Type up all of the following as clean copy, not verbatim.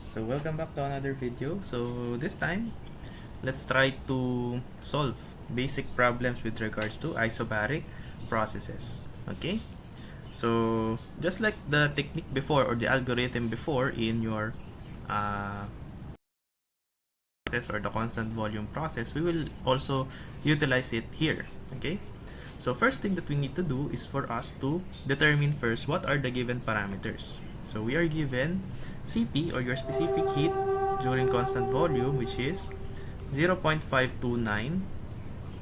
So welcome back to another video. So this time, let's try to solve basic problems with regards to isobaric processes. Okay? So just like the technique before or the algorithm before in your process or the constant volume process, we will also utilize it here. Okay? So first thing that we need to do is for us to determine first what are the given parameters. So we are given Cp or your specific heat during constant volume, which is 0.529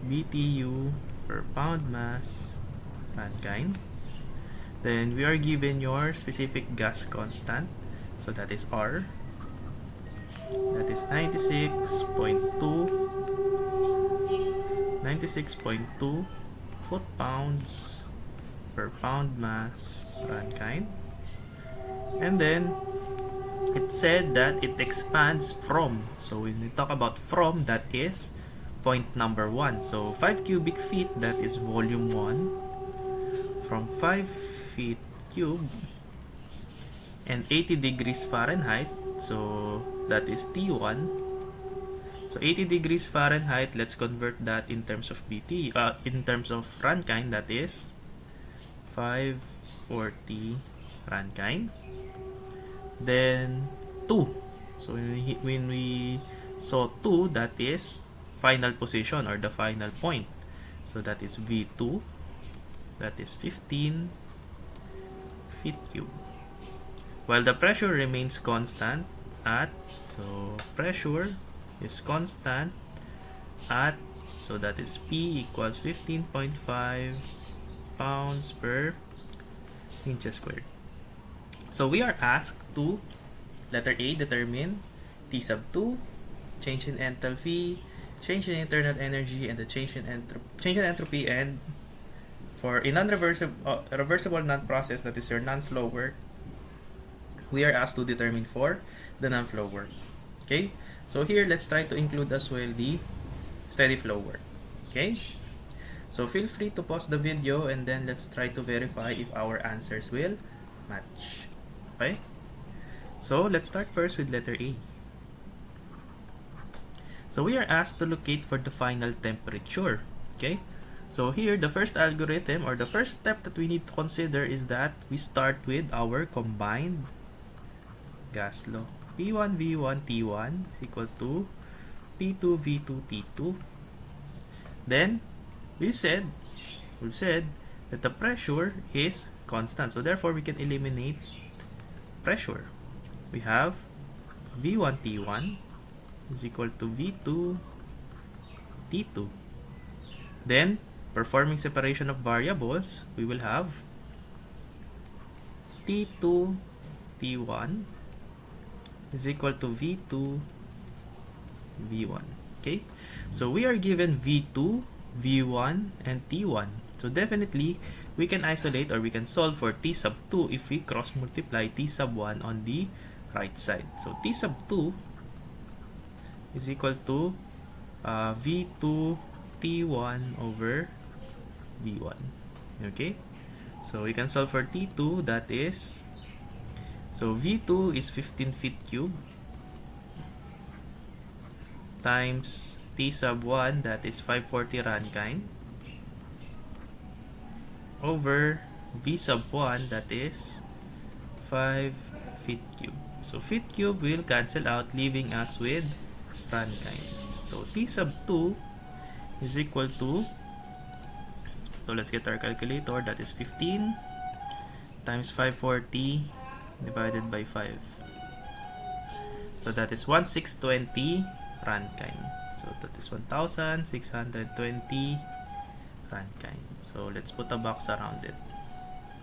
BTU per pound mass Rankine. Then we are given your specific gas constant, so that is R. That is 96.2 foot-pounds per pound mass Rankine. And then it said that it expands from. So when we talk about from, that is point number 1. So 5 cubic feet, that is volume 1, from 5 feet cube, and 80 degrees Fahrenheit, so that is T1. So 80 degrees Fahrenheit, let's convert that in terms of BT, in terms of Rankine, that is 540 Rankine. Then 2. So when we saw 2, that is final position or the final point. So that is V2. That is 15 feet cube. While the pressure remains constant at, so pressure is constant at, so that is P equals 15.5 pounds per inches squared. So we are asked to, letter A, determine T sub 2, change in enthalpy, change in internal energy, and the change in entropy. And for a reversible non-process, that is your non-flow work, we are asked to determine for the non-flow work. Okay, so here let's try to include as well the steady flow work. Okay, so feel free to pause the video and then let's try to verify if our answers will match. Okay, so let's start first with letter A. So we are asked to locate for the final temperature. Okay, so here the first algorithm or the first step that we need to consider is that we start with our combined gas law. P1 V1 T1 is equal to P2 V2 T2. Then we've said that the pressure is constant. So therefore we can eliminate pressure. We have V1 T1 is equal to V2 T2. Then performing separation of variables, we will have T2 T1 is equal to V2 V1. Okay, so we are given V2, V1, and T1. So definitely we can isolate or we can solve for T sub 2 if we cross multiply T sub 1 on the right side. So T sub 2 is equal to V2 T1 over V1. Okay, so we can solve for T2, that is, so V2 is 15 feet cube times T sub 1, that is 540 Rankine, over V sub 1, that is 5 feet cube. So feet cube will cancel out, leaving us with Rankine. So T sub 2 is equal to, so let's get our calculator, that is 15 times 540 divided by 5. So that is 1620 Rankine. So that is 1620 Rankine. So let's put a box around it.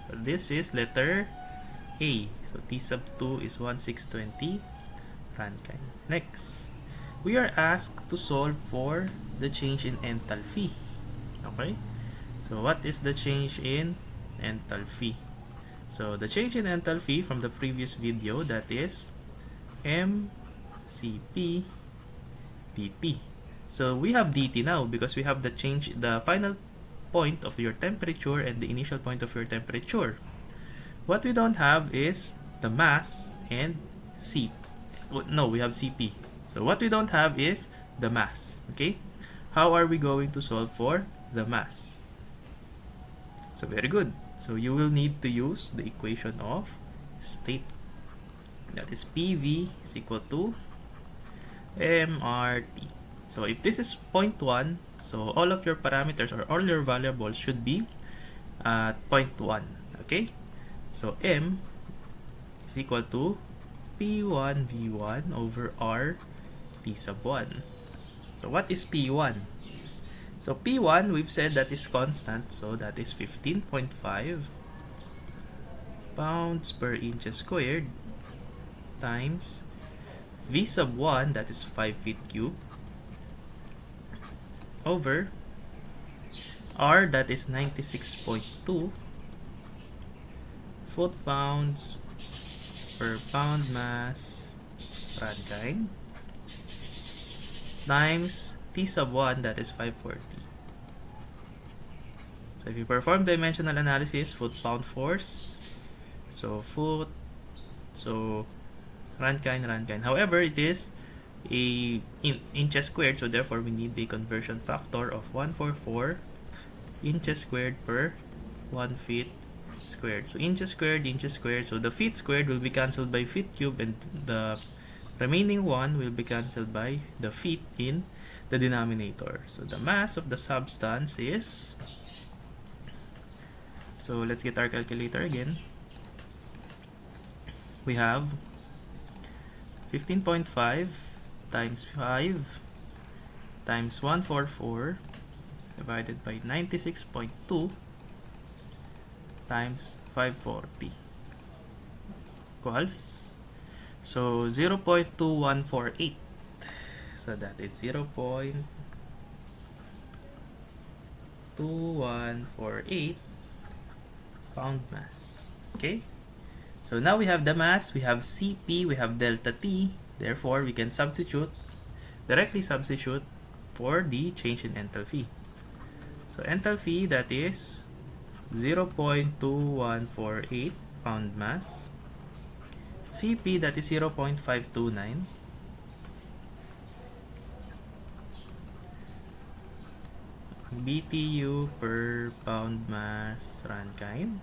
So this is letter A. So T sub 2 is 1620 Rankine. Next, we are asked to solve for the change in enthalpy. Okay, so what is the change in enthalpy? So the change in enthalpy from the previous video, that is mCp dt. So we have dt now because we have the change, the final point of your temperature and the initial point of your temperature. What we don't have is the mass and Cp. No, we have CP. So what we don't have is the mass. Okay? How are we going to solve for the mass? So very good. So you will need to use the equation of state. That is PV is equal to MRT. So if this is 0.1, so all of your parameters or all your variables should be at 0.1. Okay? So M is equal to P1 V1 over R T sub 1. So what is P1? So P1, we've said that is constant, so that is 15.5 pounds per inch squared times V sub 1, that is 5 feet cubed, over R, that is 96.2 foot-pounds per pound mass Rankine, times T sub 1, that is 540. So if you perform dimensional analysis, foot-pound force, so foot, so Rankine. However, it is a inches squared, so therefore we need the conversion factor of 144 inches squared per 1 feet squared. So inches squared, so the feet squared will be cancelled by feet cube, and the remaining one will be cancelled by the feet in the denominator. So the mass of the substance is, so let's get our calculator again. We have 15.5 times 5 times 144 divided by 96.2 times 540 equals, so 0.2148. So that is 0.2148 pound mass. Okay? So now we have the mass, we have Cp, we have delta T. Therefore, we can directly substitute for the change in enthalpy. So enthalpy, that is 0.2148 pound mass. Cp, that is 0.529. BTU per pound mass Rankine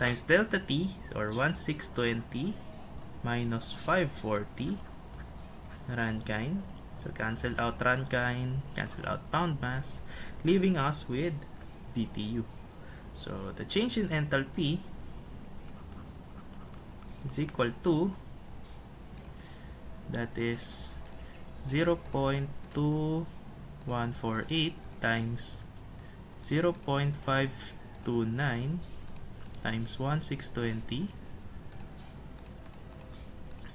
times delta T, or 1620 minus 540 Rankine. So cancel out Rankine, cancel out pound mass, leaving us with BTU. So the change in enthalpy is equal to, that is 0.2148 times 0.529 times 1620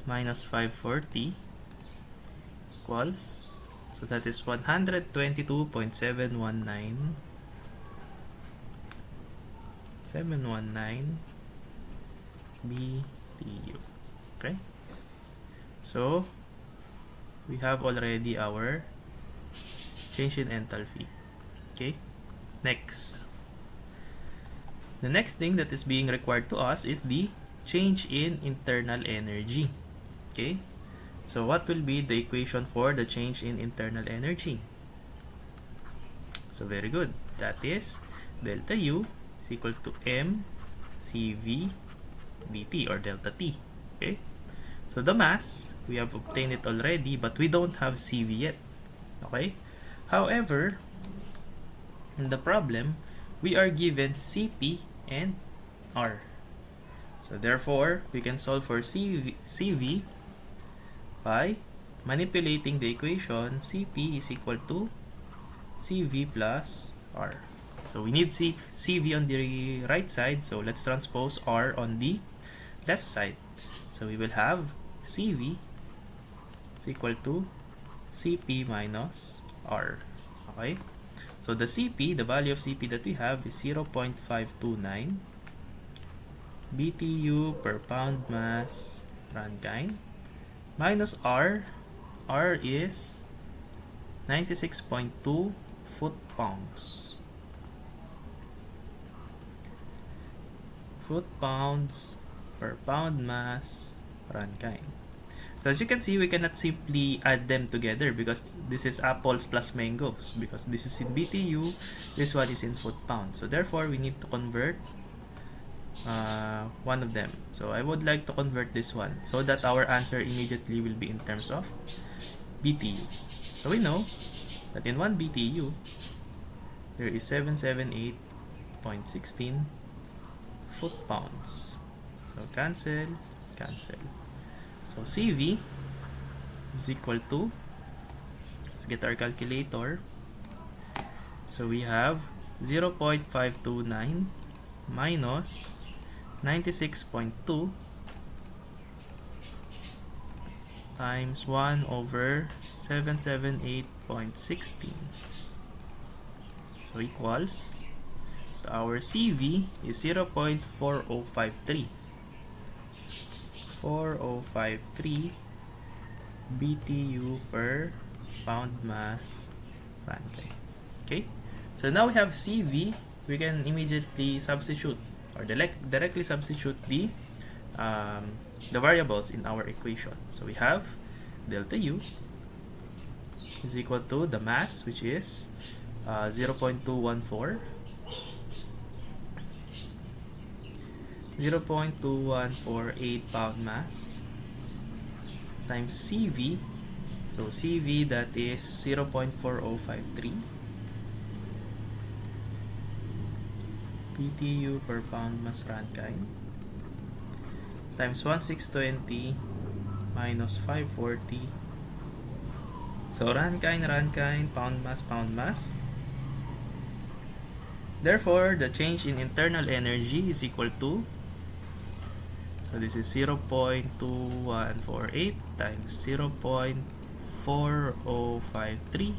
minus 540 equals, so that is 122.719 BTU. Okay, so we have already our change in enthalpy. Okay, next, the next thing that is being required to us is the change in internal energy. Okay, so what will be the equation for the change in internal energy? So very good, that is delta U is equal to M CV dt, or delta T. Okay, so the mass, we have obtained it already, but we don't have CV yet. Okay, however, in the problem, we are given Cp and R. So therefore, we can solve for CV by manipulating the equation. Cp is equal to Cv plus R. So we need Cv on the right side, so let's transpose R on the left side. So we will have Cv is equal to Cp minus R. Okay, so the Cp, the value of Cp that we have is 0.529 BTU per pound mass Rankine, minus R. R is 96.2 foot-pounds. Foot-pounds per pound mass Rankine. So as you can see, we cannot simply add them together because this is apples plus mangoes, because this is in BTU, this one is in foot-pound. So therefore, we need to convert one of them. So I would like to convert this one so that our answer immediately will be in terms of BTU. So we know that in 1 BTU, there is 778.16 foot-pounds. So cancel, cancel. So CV is equal to, let's get our calculator. So we have 0.529 minus 96.2 times 1 over 778.16. So equals, so our CV is 0.4053. 4053 BTU per pound mass Rankine. Okay, so now we have CV. We can immediately substitute or directly substitute the variables in our equation. So we have delta U is equal to the mass, which is 0.214 0.2148 pound mass times CV. So CV, that is 0.4053 BTU per pound mass Rankine times 1620 minus 540. So Rankine, pound mass. Therefore, the change in internal energy is equal to, so this is 0.2148 times 0.4053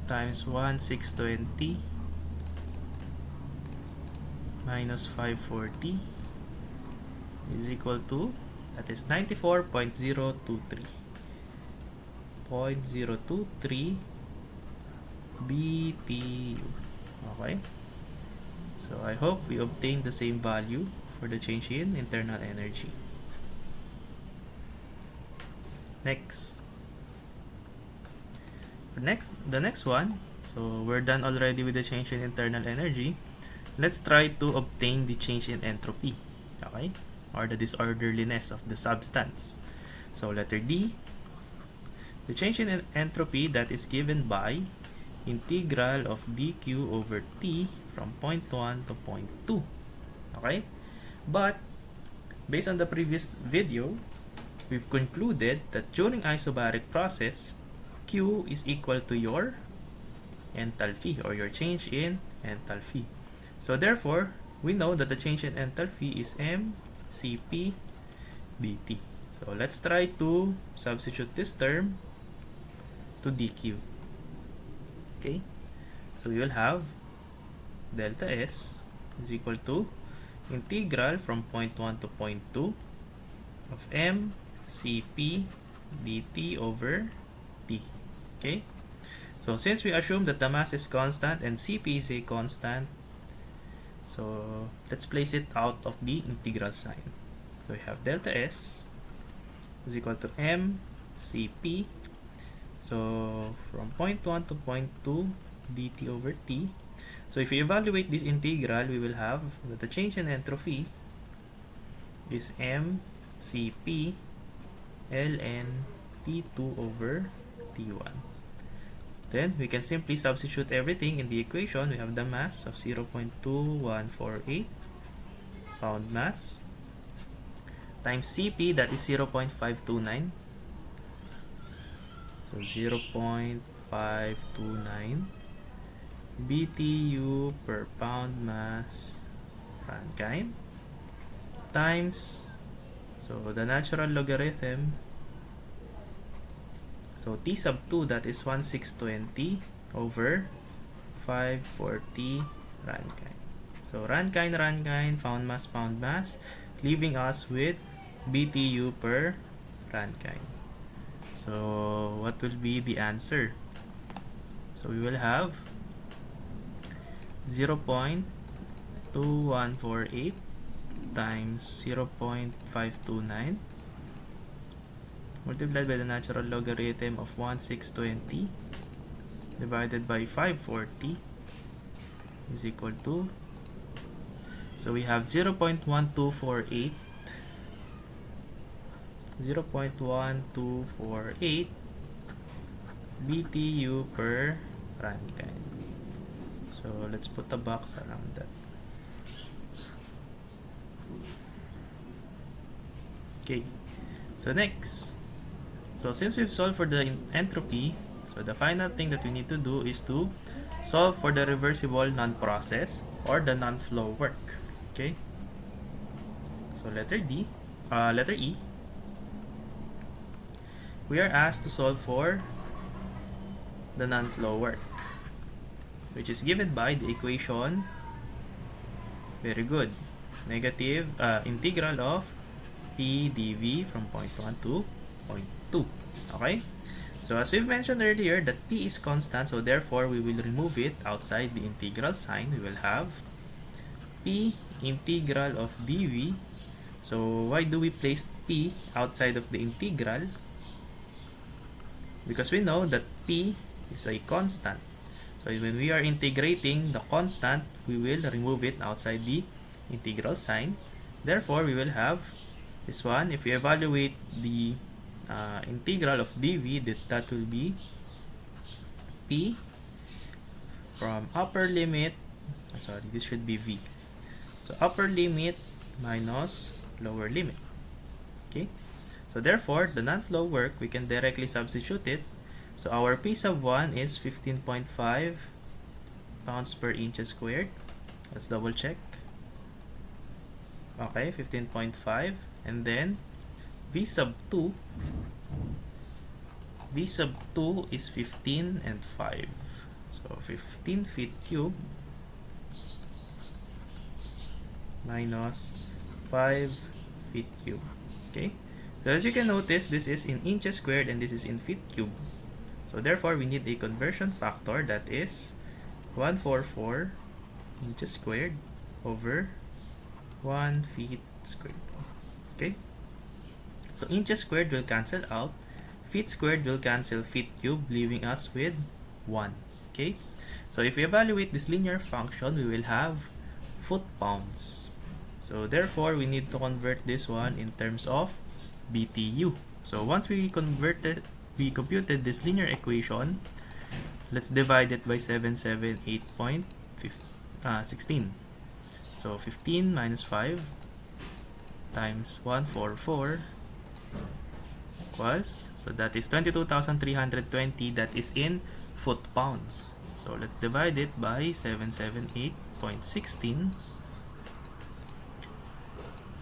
times 1620 minus 540 is equal to, that is 94.023 BTU. Okay, so I hope we obtain the same value for the change in internal energy. Next, the next one. So we're done already with the change in internal energy. Let's try to obtain the change in entropy, okay, or the disorderliness of the substance. So letter D, the change in entropy that is given by integral of dq over t from point 1 to point 2. Okay, but based on the previous video, we've concluded that during isobaric process, Q is equal to your enthalpy or your change in enthalpy. So therefore, we know that the change in enthalpy is mCp dt. So let's try to substitute this term to dq. Okay, so we will have delta S is equal to integral from point 1 to point 2 of mCp dt over t. Okay, so since we assume that the mass is constant and Cp is a constant, so let's place it out of the integral sign. So we have delta S is equal to mCp. So from point 1 to point 2 dt over t. So if we evaluate this integral, we will have that the change in entropy is mCp ln t2 over t1. Then we can simply substitute everything in the equation. We have the mass of 0.2148 pound mass times Cp, that is 0.529. So 0.529 BTU per pound mass Rankine times, so the natural logarithm, so T sub 2, that is 1620 over 540 Rankine. So Rankine, pound mass, leaving us with BTU per Rankine. So what will be the answer? So we will have 0.2148 times 0.529 multiplied by the natural logarithm of 1620 divided by 540 is equal to, so we have 0.1248 BTU per Rankine. So let's put a box around that. Okay, so next, so since we've solved for the entropy, so the final thing that we need to do is to solve for the reversible non-process or the non-flow work. Okay, so letter E, we are asked to solve for the non-flow work, which is given by the equation, very good, negative integral of P dV from point 1 to point 2. Okay, so as we've mentioned earlier that P is constant, so therefore we will remove it outside the integral sign. We will have P integral of dV. So why do we place P outside of the integral? Because we know that P is a constant. So when we are integrating the constant, we will remove it outside the integral sign. Therefore, we will have this one. If we evaluate the integral of dV, that will be P from upper limit, sorry, this should be V. So upper limit minus lower limit. Okay, so therefore the non-flow work, we can directly substitute it. So our P sub 1 is 15.5 pounds per inches squared. Let's double check. Okay, 15.5, and then V sub 2 is 15 and 5, so 15 feet cube minus 5 feet cube. Okay, so as you can notice, this is in inches squared and this is in feet cube. So therefore, we need a conversion factor that is 144 inches squared over 1 feet squared. Okay, so inches squared will cancel out, feet squared will cancel feet cube, leaving us with 1. Okay, so if we evaluate this linear function, we will have foot-pounds. So therefore, we need to convert this one in terms of BTU. So once we computed this linear equation, let's divide it by 778.16. So 15 minus 5 times 144 equals, so that is 22,320, that is in foot-pounds. So let's divide it by 778.16.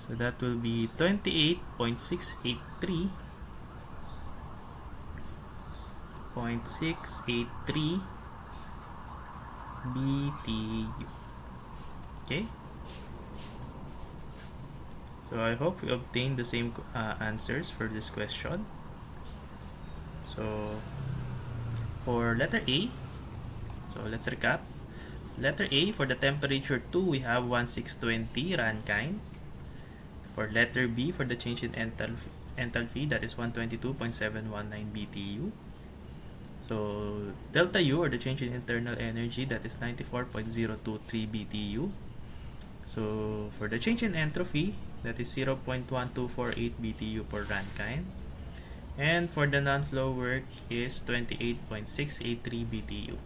So that will be 28.683 BTU. Okay, so I hope we obtained the same answers for this question. So for letter A, so let's recap. Letter A, for the temperature 2, we have 1620 Rankine. For letter B, for the change in enthalpy, that is 122.719 BTU. So delta U, or the change in internal energy, that is 94.023 BTU. So for the change in entropy, that is 0.1248 BTU per Rankine. And for the non-flow work is 28.683 BTU.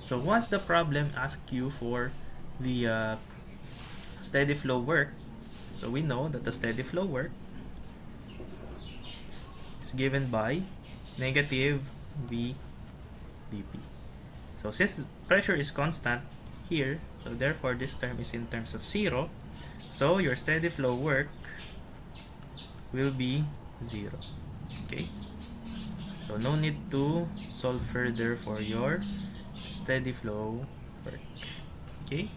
So once the problem asks you for the steady flow work, so we know that the steady flow work is given by negative V dP. So since pressure is constant here, so therefore this term is in terms of 0. So your steady flow work will be 0. Okay, so no need to solve further for your steady flow work. Okay,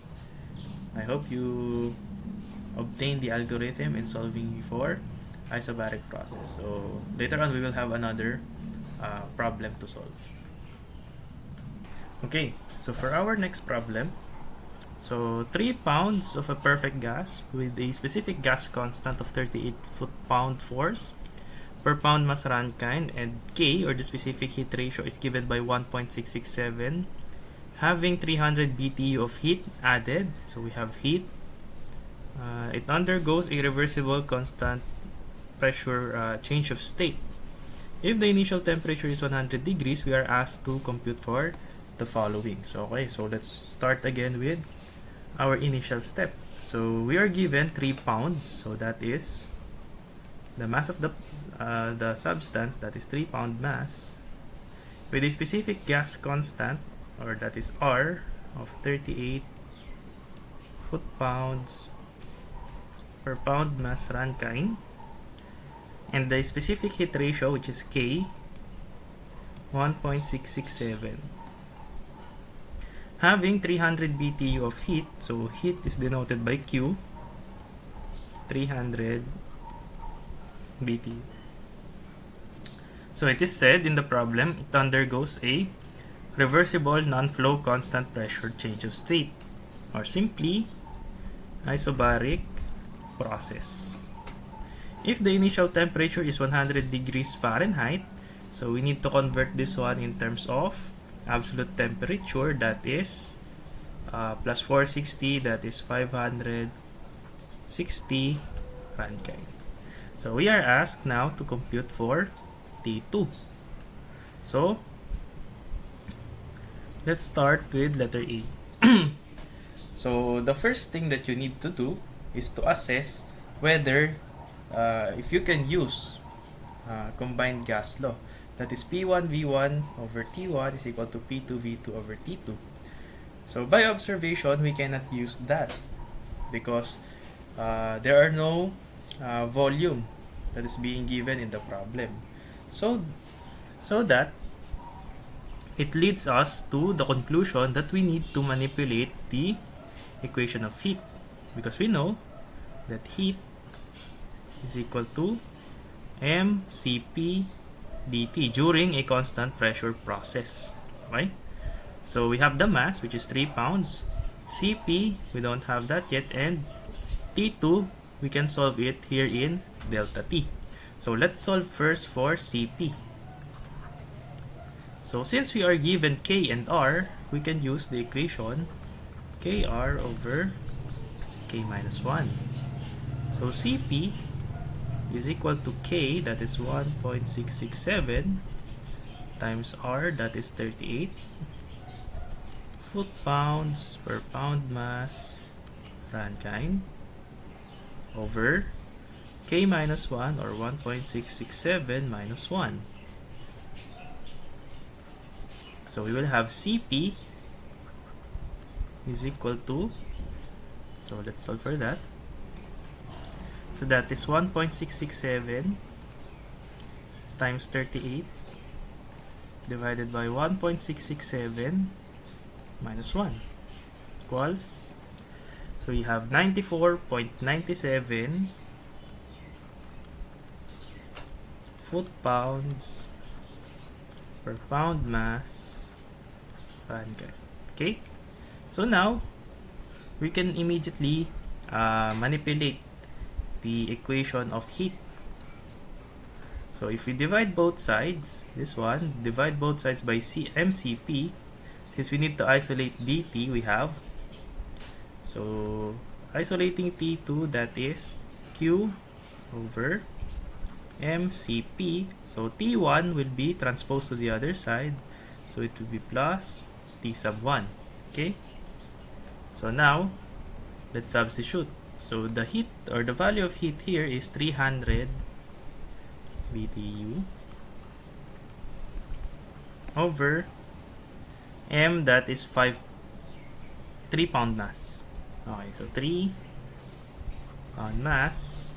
I hope you obtain the algorithm in solving for isobaric process. So later on we will have another problem to solve. Okay, so for our next problem, so 3 pounds of a perfect gas with a specific gas constant of 38 foot-pound force per pound mass Rankine, and K, or the specific heat ratio, is given by 1.667. Having 300 BTU of heat added, so we have heat. It undergoes a reversible constant pressure change of state. If the initial temperature is 100 degrees, we are asked to compute for the following. So let's start again with our initial step. So we are given 3 pounds, so that is the mass of the substance, that is 3 pound mass, with a specific gas constant, or that is R, of 38 foot-pounds per pound mass Rankine, and the specific heat ratio, which is K, 1.667. Having 300 BTU of heat, so heat is denoted by Q, 300 BTU. So it is said in the problem, it undergoes a reversible non-flow constant pressure change of state, or simply isobaric process. If the initial temperature is 100 degrees Fahrenheit, so we need to convert this one in terms of absolute temperature, that is plus 460, that is 560 Rankine. So we are asked now to compute for T2. So let's start with letter A. So the first thing that you need to do is to assess whether if you can use combined gas law, that is P1V1 over T1 is equal to P2V2 over T2. So by observation, we cannot use that because there are no volume that is being given in the problem. So that it leads us to the conclusion that we need to manipulate the equation of heat, because we know that heat is equal to mCp dt during a constant pressure process. Okay? So we have the mass, which is 3 pounds. Cp, we don't have that yet. And T2, we can solve it here in delta T. So let's solve first for Cp. So since we are given K and R, we can use the equation Kr over K minus 1. So Cp is equal to K, that is 1.667, times R, that is 38 foot-pounds per pound mass Rankine, over K minus 1, or 1.667 minus 1. So we will have Cp is equal to, so let's solve for that. So that is 1.667 times 38 divided by 1.667 minus 1 equals, so you have 94.97 foot-pounds per pound mass Rankine. Okay, so now we can immediately manipulate the equation of heat. So if we divide both sides, this one, divide both sides by mCp, since we need to isolate dt, we have, so isolating T2, that is Q over mCp. So T1 will be transposed to the other side, so it will be plus T sub 1. Okay, so now let's substitute. So the heat, or the value of heat here, is 300 BTU over m, that is 3 pound mass. Okay, so 3 pound mass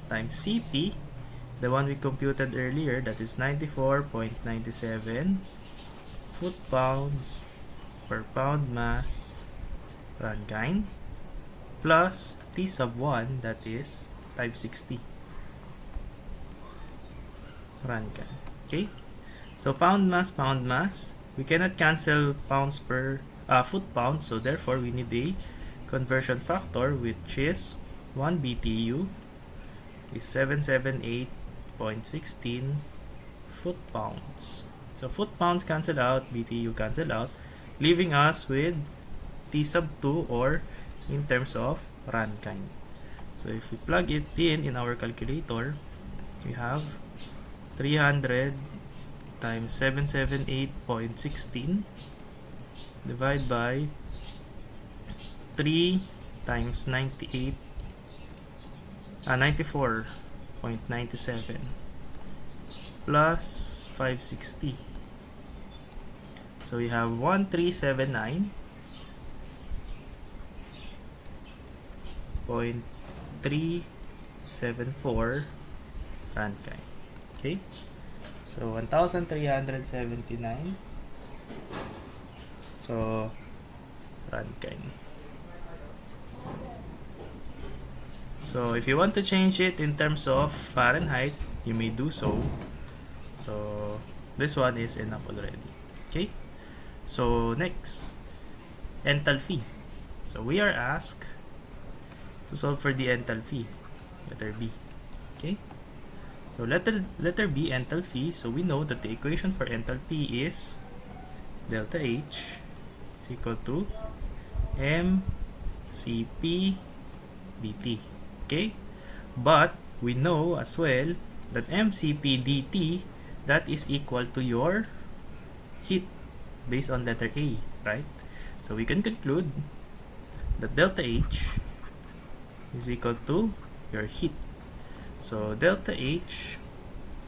times Cp, the one we computed earlier, that is 94.97 foot-pounds per pound mass Rankine, plus T sub 1, that is 560 Rankine. Okay, so pound mass, we cannot cancel pounds per foot-pounds, so therefore we need a conversion factor, which is 1 BTU is 778 0.16 foot-pounds. So foot-pounds cancel out, BTU cancel out, leaving us with T sub 2, or in terms of Rankine. So if we plug it in our calculator, we have 300 times 778.16 divided by 3 times 94.97 plus 560. So we have 1379.374 Rankine. Okay, so 1379. So Rankine. So if you want to change it in terms of Fahrenheit, you may do so. So this one is enough already. Okay, so next, enthalpy. So we are asked to solve for the enthalpy, letter B. Okay, so letter B, enthalpy. So we know that the equation for enthalpy is delta H is equal to mCp dt. Okay, but we know as well that mCp dt, that is equal to your heat based on letter A, right? So we can conclude that delta H is equal to your heat. So delta H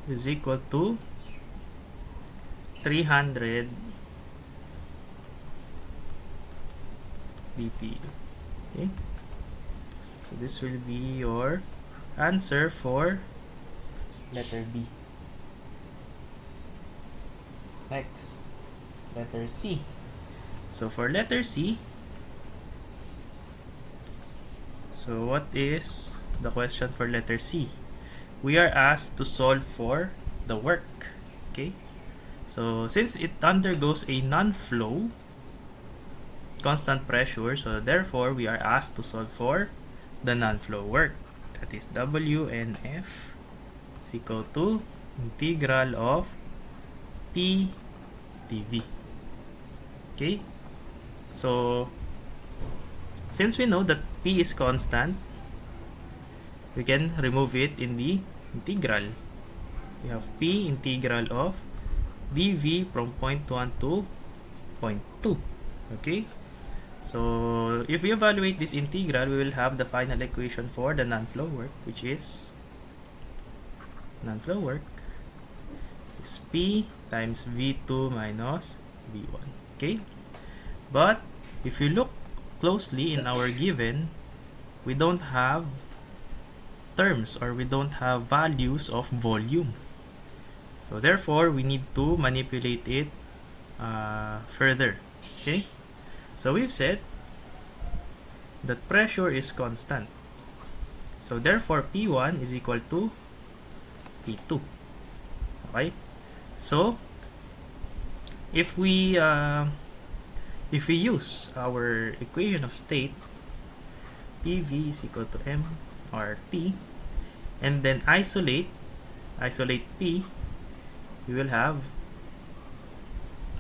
is equal to 300 BTU. Okay, so this will be your answer for letter B. Next, letter C. So for letter C, so what is the question for letter C? We are asked to solve for the work. Okay, so since it undergoes a non-flow constant pressure, so therefore we are asked to solve for the non-flow work. That is WNF is equal to integral of P dV. Okay, so since we know that P is constant, we can remove it in the integral. We have P integral of dV from point 1 to point 2. Okay, so if we evaluate this integral, we will have the final equation for the non-flow work, which is non-flow work is P times V2 minus V1. Okay, but if you look closely in our given, we don't have terms, or we don't have values of volume. So therefore, we need to manipulate it further. Okay, so we've said that pressure is constant. So therefore, P1 is equal to P2. Okay, so if we use our equation of state, PV is equal to mRT, and then isolate P, we will have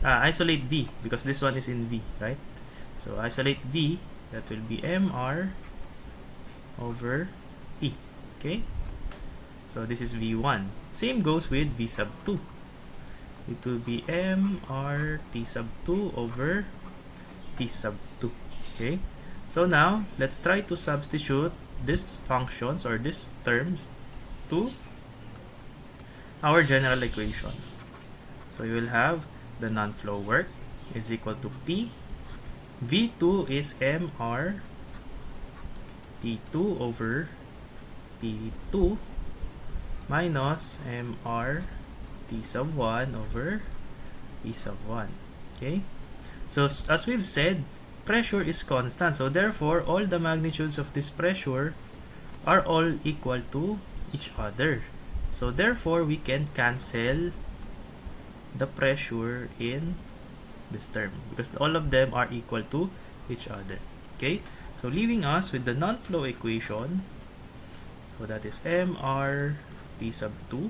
isolate V, because this one is in V, right? So isolate V, that will be mR over P. Okay, so this is V1. Same goes with V sub 2. It will be mR T sub 2 over T sub 2. Okay, so now let's try to substitute these functions or these terms to our general equation. So we will have the non-flow work is equal to P. V2 is mR T2 over P2 minus mR T sub 1 over T sub 1. Okay, so as we've said, pressure is constant, so therefore all the magnitudes of this pressure are all equal to each other. So therefore we can cancel the pressure in this term, because all of them are equal to each other. Okay, so leaving us with the non-flow equation. So that is mR t sub 2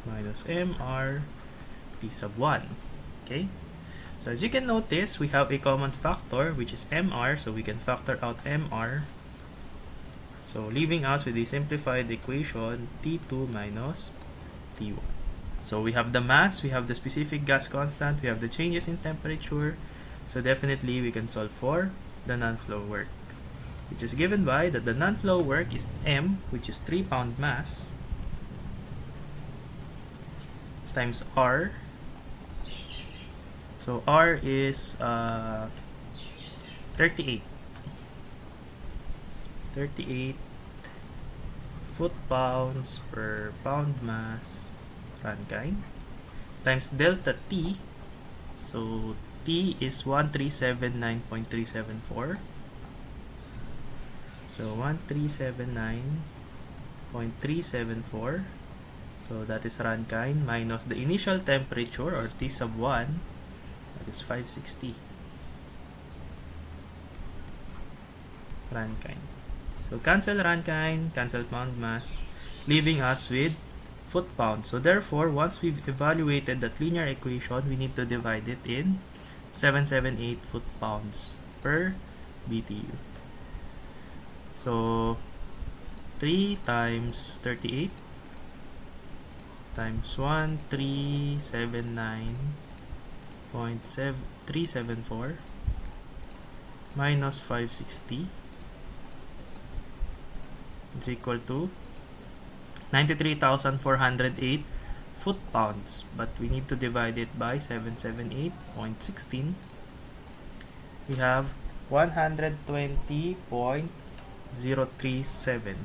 minus mr t sub 1. Okay? So as you can notice, we have a common factor, which is mr, so we can factor out mr. So leaving us with a simplified equation, T2 minus T1. So we have the mass, we have the specific gas constant, we have the changes in temperature. So definitely we can solve for the non-flow work, which is given by that the non-flow work is M, which is 3 pound mass, times R. So R is 38 foot-pounds per pound mass Rankine, times delta T. So T is 1379.374. So 1379.374. So that is Rankine minus the initial temperature, or T sub 1, that is 560 Rankine. So cancel Rankine, cancel pound mass, leaving us with foot-pounds. So therefore, once we've evaluated that linear equation, we need to divide it in 778 foot-pounds per BTU. So 3 times 38 times 1379.374 minus 560 is equal to 93,408 foot-pounds, but we need to divide it by 778.16. We have 120.037.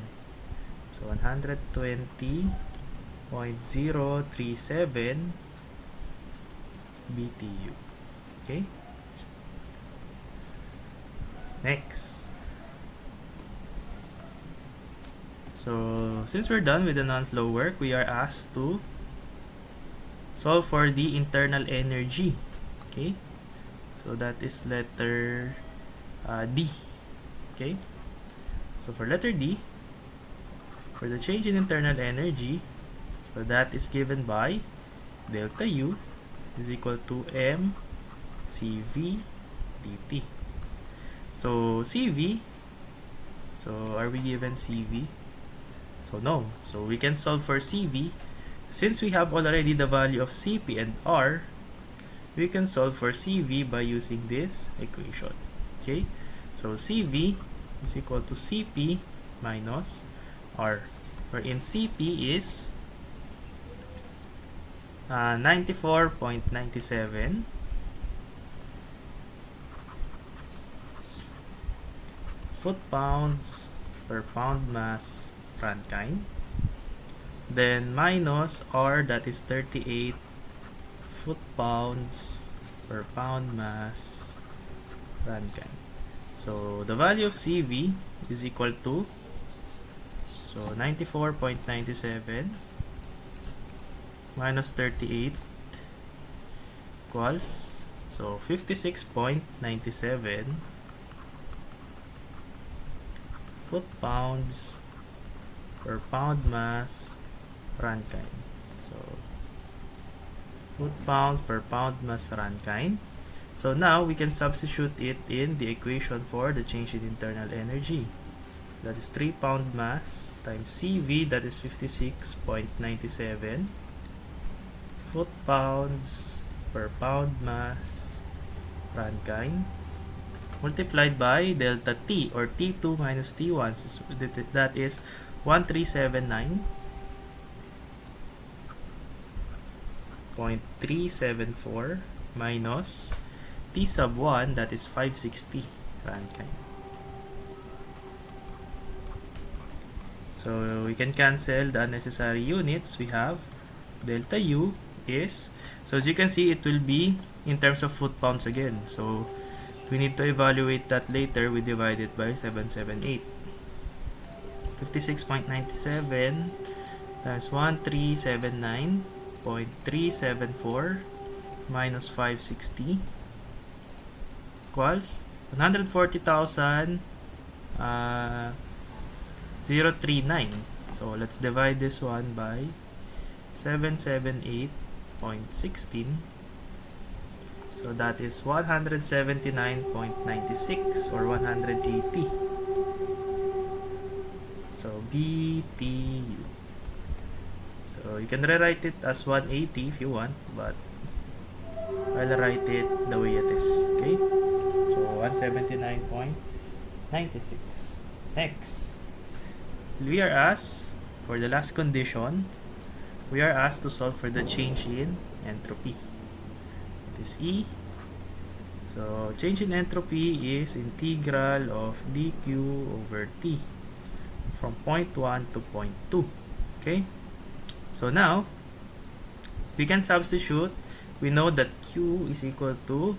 So 120.037 BTU. Okay? Next. So since we're done with the non-flow work, we are asked to solve for the internal energy. Okay? So that is letter D. Okay? So for letter D, for the change in internal energy, so that is given by delta U is equal to m CV dt. So CV, so are we given CV? So no. So we can solve for CV. Since we have already the value of CP and R, we can solve for CV by using this equation. Okay? So CV is equal to CP minus R, wherein CP is 94.97 foot-pounds per pound mass Rankine, then minus R, that is 38 foot-pounds per pound mass Rankine. So the value of CV is equal to, so 94.97 minus 38 equals, so 56.97 foot-pounds per pound mass Rankine. So foot-pounds per pound mass Rankine. So now we can substitute it in the equation for the change in internal energy. So that is 3 pound mass times CV, that is 56.97 foot-pounds per pound mass Rankine, multiplied by delta T, or T2 minus T1, so that is 1379.374 minus T sub 1, that is 560 Rankine. So we can cancel the unnecessary units. We have delta U is, so as you can see, it will be in terms of foot-pounds again. So we need to evaluate that later. We divide it by 778. 56.97 times 1379.374 minus 560 equals 140,039. So let's divide this one by 778.16. So that is 179.96 or 180. So BTU. So you can rewrite it as 180 if you want, but I'll write it the way it is. Okay? So 179.96. Next, we are asked for the last condition. We are asked to solve for the change in entropy. It is E. So change in entropy is integral of dq over t from point 1 to point 2. Okay? So now, we can substitute. We know that Q is equal to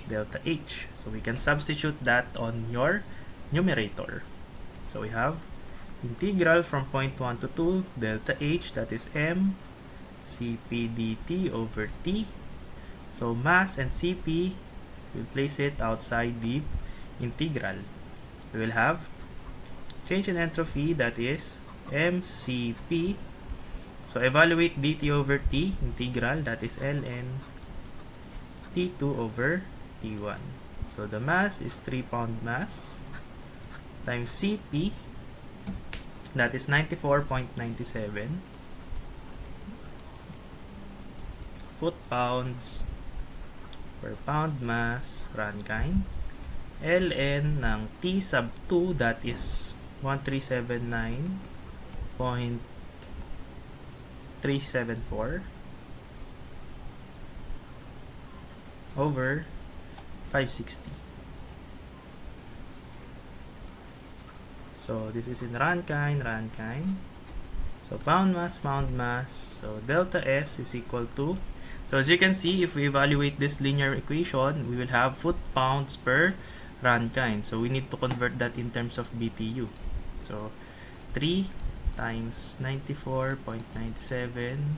delta H. So we can substitute that on your numerator. So we have integral from point 1 to 2, delta H, that is m Cp dt over T. So mass and Cp, we'll place it outside the integral. We will have change in entropy, that is mCp. So evaluate dt over T, integral, that is ln T2 over T1. So the mass is 3 pound mass times Cp, that is 94.97 foot-pounds per pound mass Rankine. ln ng T sub 2, that is 1379.374 over 560. So this is in Rankine. So pound mass. So delta S is equal to, so as you can see, if we evaluate this linear equation, we will have foot-pounds per Rankine. So we need to convert that in terms of BTU. So 3 times 94.97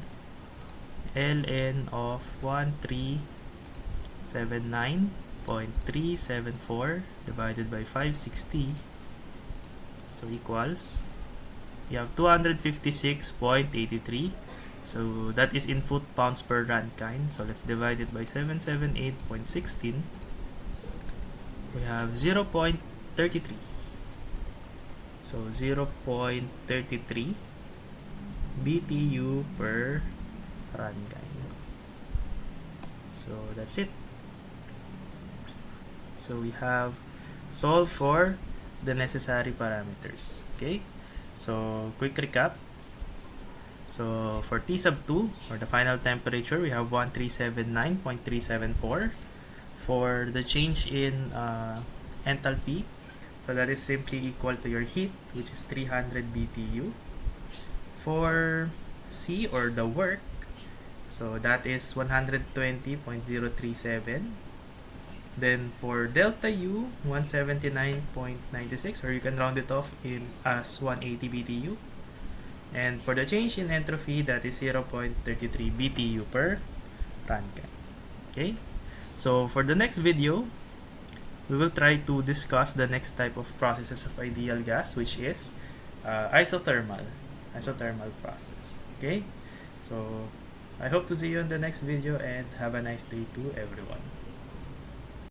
ln of 1379.374 divided by 560. So equals, you have 256.83. So that is in foot-pounds per Rankine. So let's divide it by 778.16. We have 0.33. So 0.33 BTU per Rankine. So that's it. So we have solved for the necessary parameters. Okay? So quick recap. So for T sub 2, for the final temperature, we have 1379.374. For the change in enthalpy, so that is simply equal to your heat, which is 300 BTU. For C, or the work, so that is 120.037. Then for delta U, 179.96, or you can round it off in as 180 BTU. And for the change in entropy, that is 0.33 BTU per Rankine. Okay? So for the next video, we will try to discuss the next type of processes of ideal gas, which is isothermal process. Okay? So I hope to see you in the next video, and have a nice day to everyone.